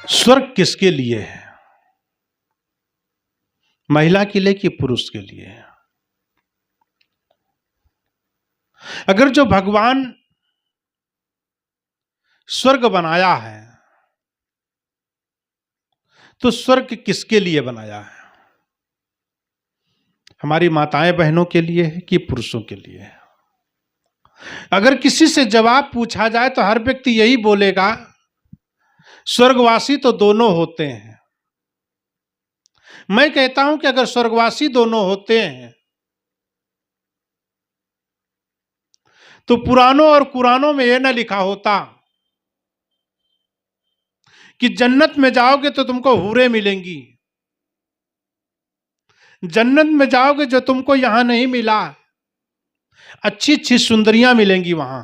स्वर्ग किसके लिए है? महिला के लिए कि पुरुष के लिए? अगर जो भगवान स्वर्ग बनाया है तो स्वर्ग किसके लिए बनाया है? हमारी माताएं बहनों के लिए है कि पुरुषों के लिए है? अगर किसी से जवाब पूछा जाए तो हर व्यक्ति यही बोलेगा, स्वर्गवासी तो दोनों होते हैं। मैं कहता हूं कि अगर स्वर्गवासी दोनों होते हैं तो पुराणों और कुरानों में यह न लिखा होता कि जन्नत में जाओगे तो तुमको हूरें मिलेंगी, जन्नत में जाओगे जो तुमको यहां नहीं मिला, अच्छी अच्छी सुंदरियां मिलेंगी, वहां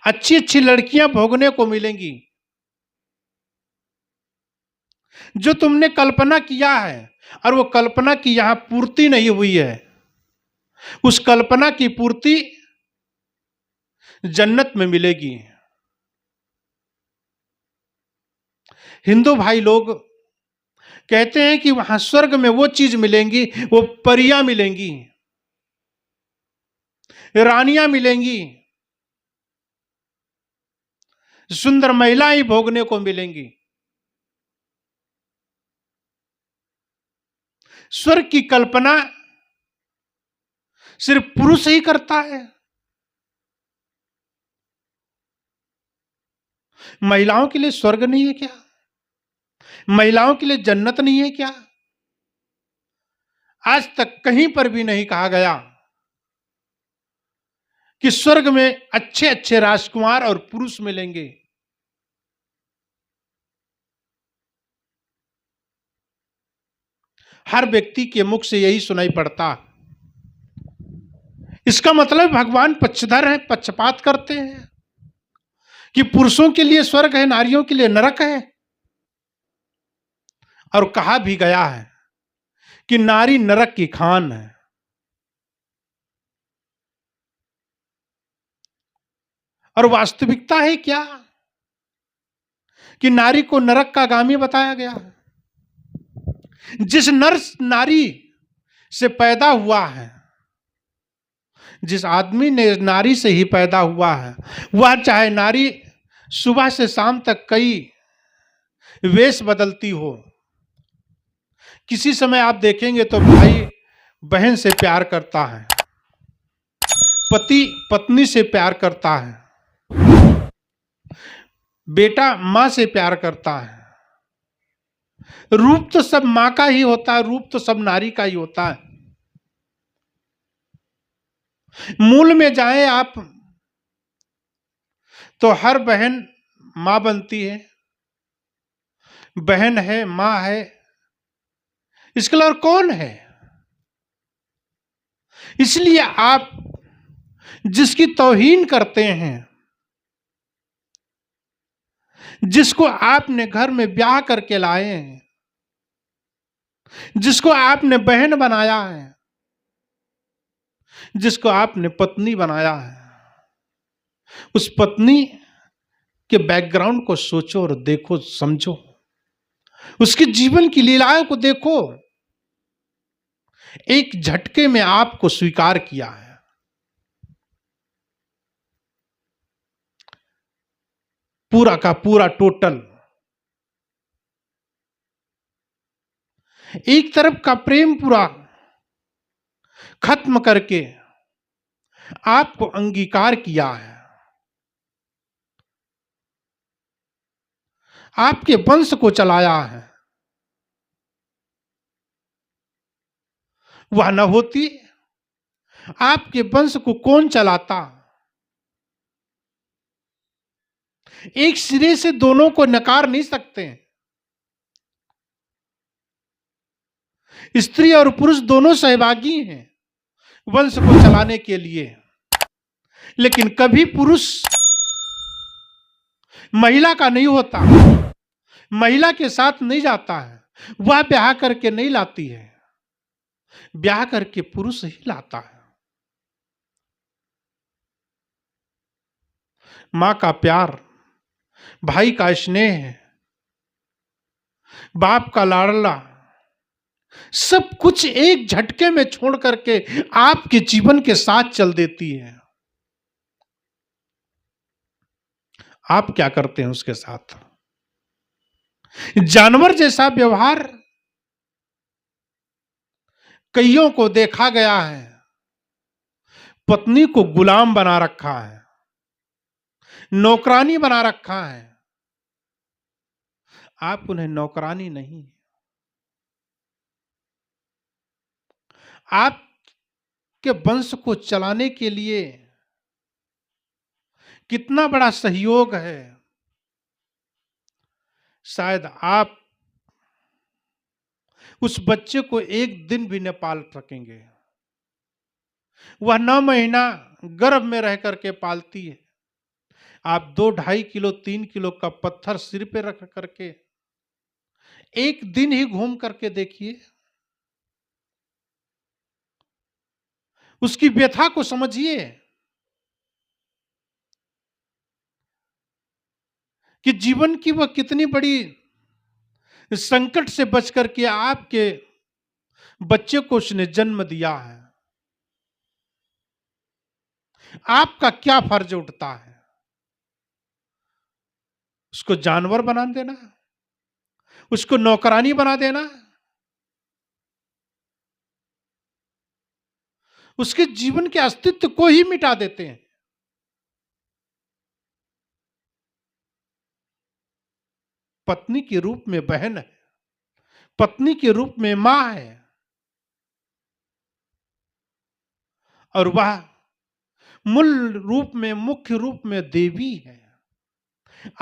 अच्छी अच्छी लड़कियां भोगने को मिलेंगी। जो तुमने कल्पना किया है और वो कल्पना की यहां पूर्ति नहीं हुई है, उस कल्पना की पूर्ति जन्नत में मिलेगी। हिंदू भाई लोग कहते हैं कि वहां स्वर्ग में वो चीज मिलेंगी, वो परियां मिलेंगी, रानियां मिलेंगी, सुंदर महिलाएं भोगने को मिलेंगी। स्वर्ग की कल्पना सिर्फ पुरुष ही करता है? महिलाओं के लिए स्वर्ग नहीं है क्या? महिलाओं के लिए जन्नत नहीं है क्या? आज तक कहीं पर भी नहीं कहा गया कि स्वर्ग में अच्छे अच्छे राजकुमार और पुरुष मिलेंगे। हर व्यक्ति के मुख से यही सुनाई पड़ता। इसका मतलब भगवान पक्षधर है, पक्षपात करते हैं कि पुरुषों के लिए स्वर्ग है, नारियों के लिए नरक है। और कहा भी गया है कि नारी नरक की खान है। और वास्तविकता है क्या कि नारी को नरक का गामी बताया गया है? जिस नारी से पैदा हुआ है, जिस आदमी ने नारी से ही पैदा हुआ है, वह चाहे नारी सुबह से शाम तक कई वेश बदलती हो, किसी समय आप देखेंगे तो भाई बहन से प्यार करता है, पति पत्नी से प्यार करता है, बेटा मां से प्यार करता है। रूप तो सब मां का ही होता है, रूप तो सब नारी का ही होता है। मूल में जाएं आप तो हर बहन मां बनती है, बहन है, मां है, इसके अलावा कौन है? इसलिए आप जिसकी तौहीन करते हैं, जिसको आपने घर में ब्याह करके लाए हैं, जिसको आपने बहन बनाया है, जिसको आपने पत्नी बनाया है, उस पत्नी के बैकग्राउंड को सोचो और देखो, समझो, उसके जीवन की लीलाओं को देखो। एक झटके में आपको स्वीकार किया है। पूरा का पूरा टोटल, एक तरफ का प्रेम पूरा खत्म करके आपको अंगीकार किया है। आपके वंश को चलाया है। वह न होती, आपके वंश को कौन चलाता? एक सिरे से दोनों को नकार नहीं सकते। स्त्री और पुरुष दोनों सहभागी हैं वंश को चलाने के लिए, लेकिन कभी पुरुष महिला का नहीं होता, महिला के साथ नहीं जाता है, वह ब्याह करके नहीं लाती है। ब्याह करके पुरुष ही लाता है। मां का प्यार, भाई का स्नेह, बाप का लाडला, सब कुछ एक झटके में छोड़ करके आपके जीवन के साथ चल देती है। आप क्या करते हैं उसके साथ? जानवर जैसा व्यवहार कईयों को देखा गया है। पत्नी को गुलाम बना रखा है, नौकरानी बना रखा है। आप उन्हें नौकरानी नहीं, आपके वंश को चलाने के लिए कितना बड़ा सहयोग है, शायद आप उस बच्चे को एक दिन भी न पाल सकेंगे। वह 9 महीना गर्भ में रह करके पालती है। आप 2-2.5 किलो 3 किलो का पत्थर सिर पे रख करके एक दिन ही घूम करके देखिए, उसकी व्यथा को समझिए कि जीवन की वह कितनी बड़ी संकट से बच करके आपके बच्चे को उसने जन्म दिया है। आपका क्या फर्ज उठता है? उसको जानवर बना देना, उसको नौकरानी बना देना, उसके जीवन के अस्तित्व को ही मिटा देते हैं। पत्नी के रूप में बहन है, पत्नी के रूप में मां है, और वह मूल रूप में, मुख्य रूप में देवी है,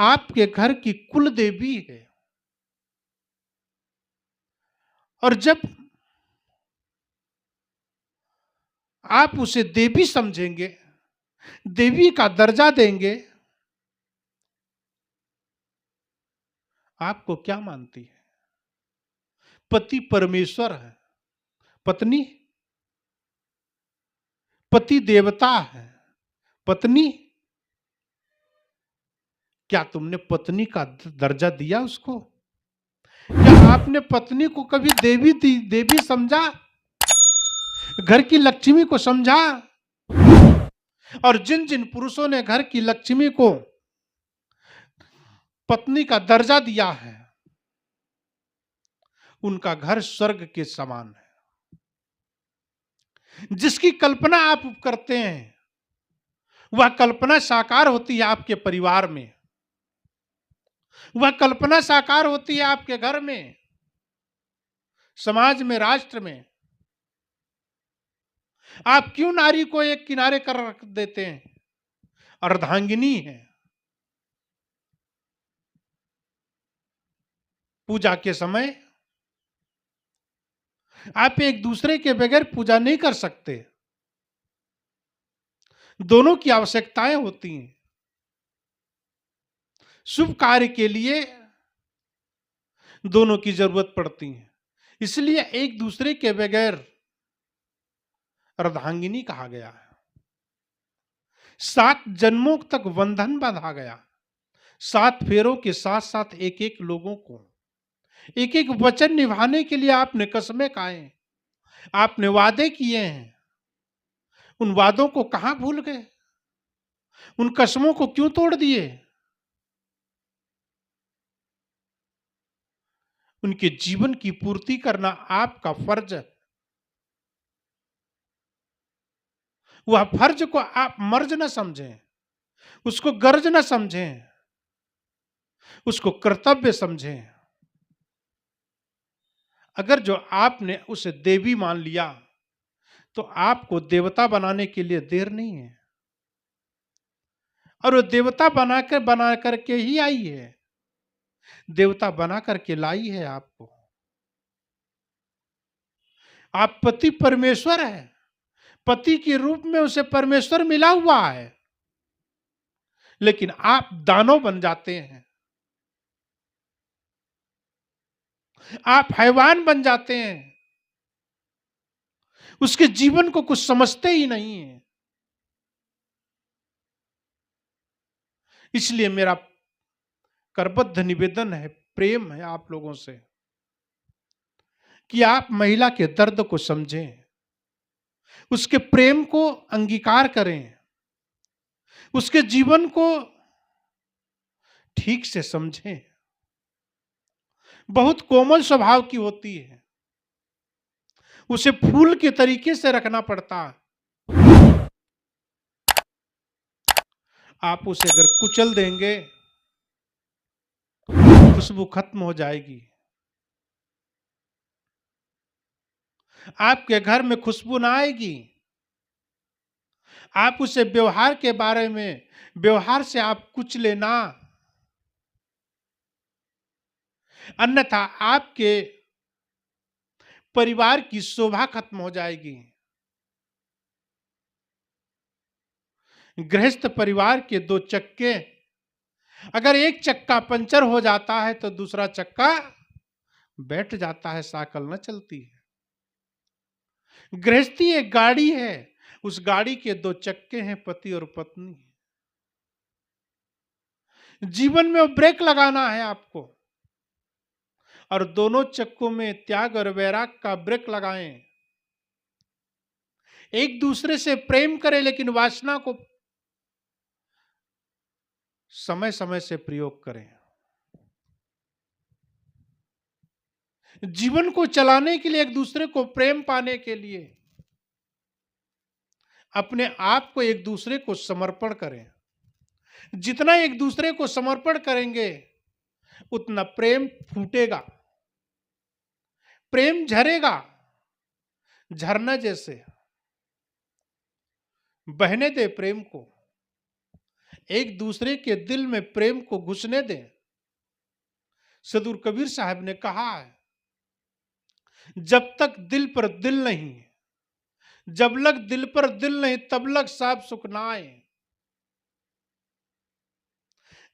आपके घर की कुल देवी है। और जब आप उसे देवी समझेंगे, देवी का दर्जा देंगे, आपको क्या मानती है? पति परमेश्वर है, पत्नी पति देवता है। पत्नी, क्या तुमने पत्नी का दर्जा दिया उसको? क्या आपने पत्नी को कभी देवी समझा? घर की लक्ष्मी को समझा? और जिन जिन पुरुषों ने घर की लक्ष्मी को पत्नी का दर्जा दिया है, उनका घर स्वर्ग के समान है। जिसकी कल्पना आप करते हैं, वह कल्पना साकार होती है आपके परिवार में, वह कल्पना साकार होती है आपके घर में, समाज में, राष्ट्र में। आप क्यों नारी को एक किनारे कर रख देते हैं? अर्धांगिनी है। पूजा के समय आप एक दूसरे के बगैर पूजा नहीं कर सकते। दोनों की आवश्यकताएं होती हैं। शुभ कार्य के लिए दोनों की जरूरत पड़ती है, इसलिए एक दूसरे के बगैर अर्धांगिनी कहा गया है। 7 जन्मों तक बंधन बांधा गया। 7 फेरों के साथ साथ एक एक लोगों को एक एक वचन निभाने के लिए आपने कसमें खाए, आपने वादे किए हैं। उन वादों को कहां भूल गए? उन कसमों को क्यों तोड़ दिए? उनके जीवन की पूर्ति करना आपका फर्ज है। वह फर्ज को आप मर्ज न समझें, उसको गर्ज न समझें, उसको कर्तव्य समझें। अगर जो आपने उसे देवी मान लिया, तो आपको देवता बनाने के लिए देर नहीं है। और वो देवता बना करके ही आई है, देवता बना करके लाई है आपको। आप पति परमेश्वर है, पति के रूप में उसे परमेश्वर मिला हुआ है, लेकिन आप दानव बन जाते हैं, आप हैवान बन जाते हैं। उसके जीवन को कुछ समझते ही नहीं है। इसलिए मेरा करबद्ध निवेदन है, प्रेम है आप लोगों से कि आप महिला के दर्द को समझें, उसके प्रेम को अंगीकार करें, उसके जीवन को ठीक से समझें। बहुत कोमल स्वभाव की होती है, उसे फूल के तरीके से रखना पड़ता है। आप उसे अगर कुचल देंगे, खुशबू खत्म हो जाएगी। आपके घर में खुशबू ना आएगी। आप उसे व्यवहार के बारे में, व्यवहार से आप कुचले ना, अन्यथा आपके परिवार की शोभा खत्म हो जाएगी। गृहस्थ परिवार के दो चक्के, अगर एक चक्का पंचर हो जाता है तो दूसरा चक्का बैठ जाता है, साइकिल न चलती है। गृहस्थी एक गाड़ी है, उस गाड़ी के दो चक्के हैं, पति और पत्नी। जीवन में वो ब्रेक लगाना है आपको, और दोनों चक्कों में त्याग और वैराग का ब्रेक लगाएं। एक दूसरे से प्रेम करें, लेकिन वासना को समय समय से प्रयोग करें। जीवन को चलाने के लिए, एक दूसरे को प्रेम पाने के लिए अपने आप को एक दूसरे को समर्पण करें। जितना एक दूसरे को समर्पण करेंगे उतना प्रेम फूटेगा, प्रेम झरेगा, झरना जैसे। बहने दे प्रेम को, एक दूसरे के दिल में प्रेम को घुसने दें। सदगुरु कबीर साहब ने कहा है, जब तक दिल पर दिल नहीं, जब लग दिल पर दिल नहीं, तब लग साहब सुख ना आए।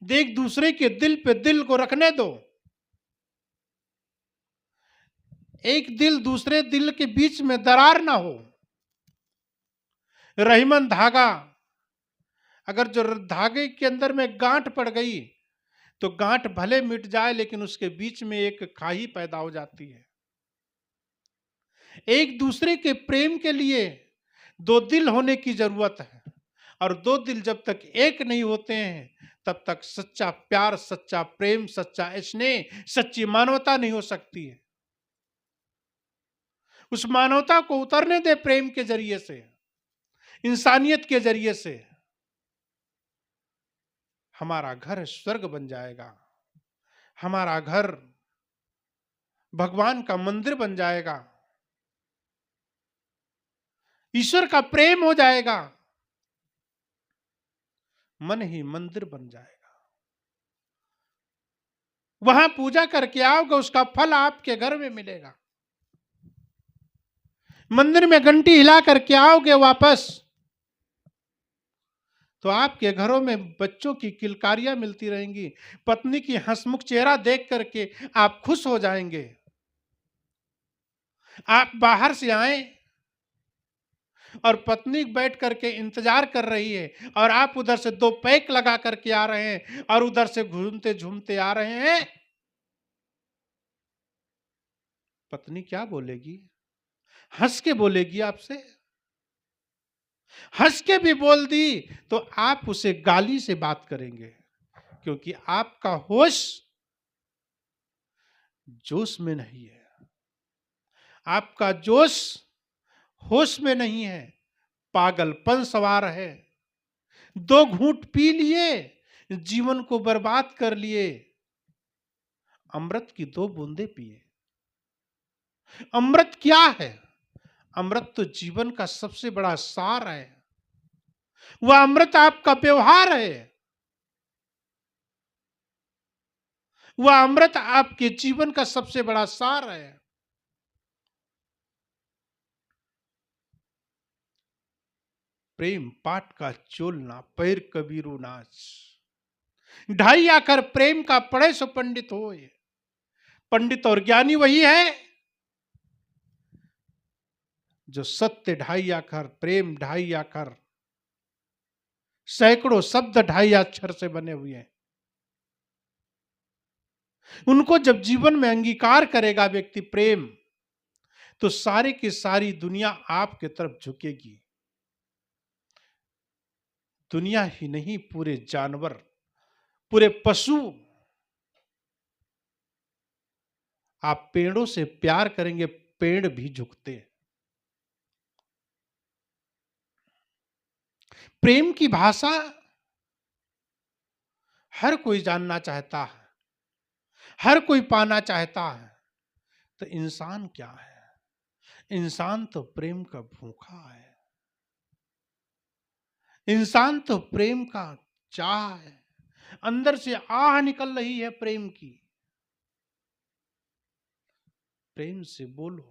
एक दूसरे के दिल पे दिल को रखने दो। एक दिल दूसरे दिल के बीच में दरार ना हो। रहीमन धागा, अगर जो धागे के अंदर में गांठ पड़ गई तो गांठ भले मिट जाए, लेकिन उसके बीच में एक खाई पैदा हो जाती है। एक दूसरे के प्रेम के लिए दो दिल होने की जरूरत है, और दो दिल जब तक एक नहीं होते हैं तब तक सच्चा प्यार, सच्चा प्रेम, सच्चा स्नेह, सच्ची मानवता नहीं हो सकती है। उस मानवता को उतरने दे प्रेम के जरिए से, इंसानियत के जरिए से। हमारा घर स्वर्ग बन जाएगा, हमारा घर भगवान का मंदिर बन जाएगा, ईश्वर का प्रेम हो जाएगा, मन ही मंदिर बन जाएगा। वहां पूजा करके आओगे, उसका फल आपके घर में मिलेगा। मंदिर में घंटी हिला करके आओगे वापस, तो आपके घरों में बच्चों की किलकारियां मिलती रहेंगी, पत्नी की हंसमुख चेहरा देख करके आप खुश हो जाएंगे। आप बाहर से आए और पत्नी बैठ करके इंतजार कर रही है, और आप उधर से दो पैक लगा करके आ रहे हैं, और उधर से घूमते झूमते आ रहे हैं। पत्नी क्या बोलेगी? हंस के बोलेगी आपसे। हंस के भी बोल दी तो आप उसे गाली से बात करेंगे, क्योंकि आपका होश जोश में नहीं है, आपका जोश होश में नहीं है, पागलपन सवार है। दो घूंट पी लिए, जीवन को बर्बाद कर लिए। अमृत की दो बूंदे पिए। अमृत क्या है? अमृत तो जीवन का सबसे बड़ा सार है। वह अमृत आपका व्यवहार है, वह अमृत आपके जीवन का सबसे बड़ा सार है। प्रेम पाठ का चोलना, पैर कबीरू नाच। ढाई आकर प्रेम का पढ़े सो पंडित होए। पंडित और ज्ञानी वही है जो सत्य 2.5 अक्षर, प्रेम 2.5 अक्षर, सैकड़ों शब्द 2.5 अक्षर से बने हुए हैं, उनको जब जीवन में अंगीकार करेगा व्यक्ति प्रेम, तो सारी की सारी दुनिया आपके तरफ झुकेगी। दुनिया ही नहीं, पूरे जानवर, पूरे पशु, आप पेड़ों से प्यार करेंगे, पेड़ भी झुकते हैं। प्रेम की भाषा हर कोई जानना चाहता है, हर कोई पाना चाहता है। तो इंसान क्या है? इंसान तो प्रेम का भूखा है, इंसान तो प्रेम का चाह है, अंदर से आह निकल रही है प्रेम की। प्रेम से बोलो,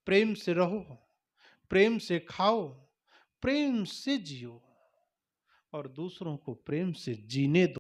प्रेम से रहो, प्रेम से खाओ, प्रेम से जियो और दूसरों को प्रेम से जीने दो।